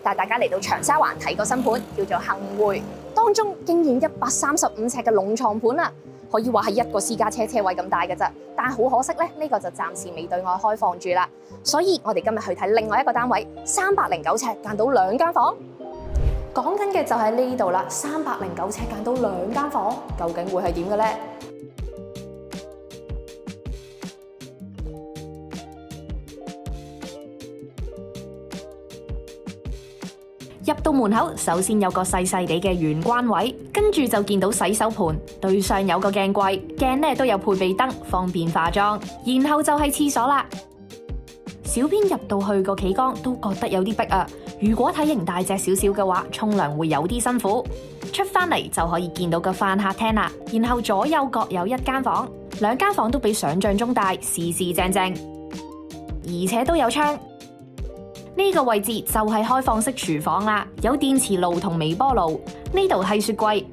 帶大家嚟到長沙灣睇個新盤，叫做幸匯，當中竟然135尺嘅龍床盤啊，可以話係一個私家車車位咁大嘅咋。但係好可惜咧，呢個就暫時未對外開放住啦。所以我哋今日去睇另外一個單位，309尺間到2間房。講緊嘅就係呢度啦，309尺間到2間房，究竟會係點嘅呢？入到門口，首先有個細細地嘅玄關位，跟住就見到洗手盆，對上有個鏡櫃，鏡咧都有配備燈，方便化妝。然後就係廁所啦。小編入到去個企缸都覺得有啲逼啊！如果體型大隻少少嘅話，沖涼會有啲辛苦。出翻嚟就可以見到個飯客廳啦，然後左右各有1間房，2間房都比想象中大，四四正正，而且都有窗。呢個位置就係開放式廚房啦，有電磁爐同微波爐。呢度係雪櫃，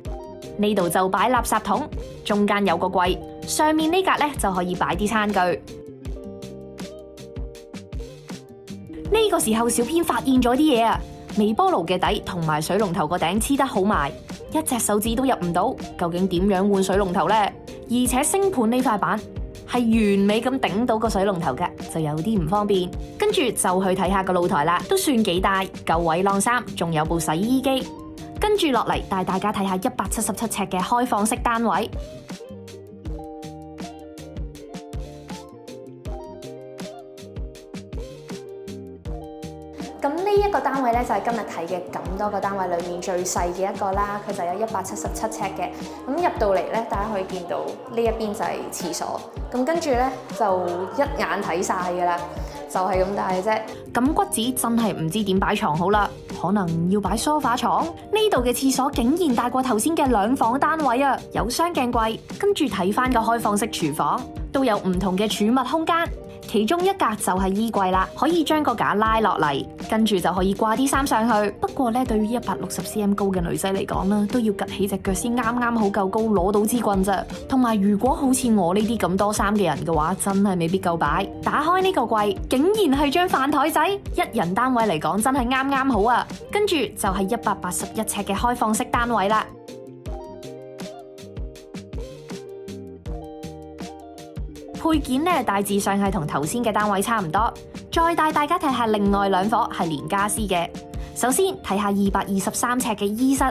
呢度就擺垃圾桶，中間有個櫃，上面呢格咧就可以擺啲餐具。呢個時候小編發現咗啲嘢啊！微波爐嘅底同埋水龍頭個頂黐得好埋，一隻手指都入唔到。究竟點樣換水龍頭呢？而且星盤呢塊板係完美咁頂到個水龍頭嘅，就有啲唔方便。跟住就去睇下個露台啦，都算幾大，夠位晾衫，仲有部洗衣機。跟住落嚟帶大家睇下177尺嘅開放式單位。咁呢一個單位咧就係今日睇嘅咁多個單位裏面最細嘅一個啦，佢就有177尺嘅。咁入到嚟咧，大家可以見到呢一邊就係廁所，咁跟住咧就一眼睇晒㗎啦，就係咁大嘅啫。咁骨子真係唔知點擺床好啦，可能要擺梳化床。呢度嘅廁所竟然大過頭先嘅2房單位啊，有雙鏡櫃，跟住睇翻個開放式廚房，都有唔同嘅儲物空間。其中一格就係衣櫃啦，可以將個架拉落嚟，跟住就可以掛啲衫上去。不過咧，對於160cm 高嘅女仔嚟講啦，都要趌起隻腳先啱啱好夠高攞到支棍咋。同埋如果好似我呢啲咁多衫嘅人嘅話，真係未必夠擺。打開呢個櫃，竟然係張飯台仔，一人單位嚟講真係啱啱好啊。跟住就係181尺嘅開放式單位啦。配件咧大致上係同頭先嘅單位差唔多，再帶大家睇下另外2伙係連家私嘅。首先睇下223尺嘅衣室，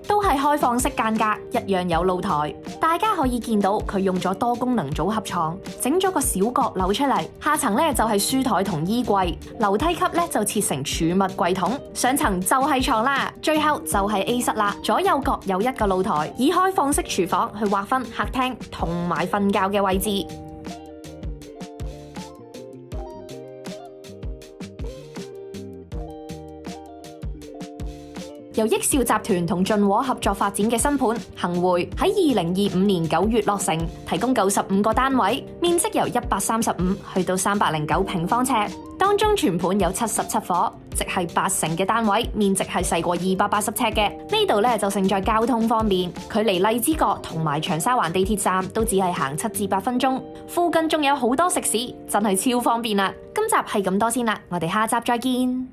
都係開放式間隔，一樣有露台。大家可以見到佢用咗多功能組合床，整咗個小閣樓出嚟。下層咧就係書台同衣櫃，樓梯級咧就設成儲物櫃桶，上層就係床啦。最後就係 A 室啦，左右各有1個露台，以開放式廚房去劃分客廳同埋瞓覺嘅位置。由益兆集團同晉和合作發展嘅新盤幸匯喺2025年9月落成，提供95個單位，面積由135去到309平方尺，當中全盤有77伙，即係80%嘅單位面積係細過280尺嘅。呢度咧就勝在交通方便，距離荔枝角同埋長沙灣地鐵站都只係行7至8分鐘，附近仲有好多食肆，真係超方便啦。今集係咁多先啦，我哋下集再見。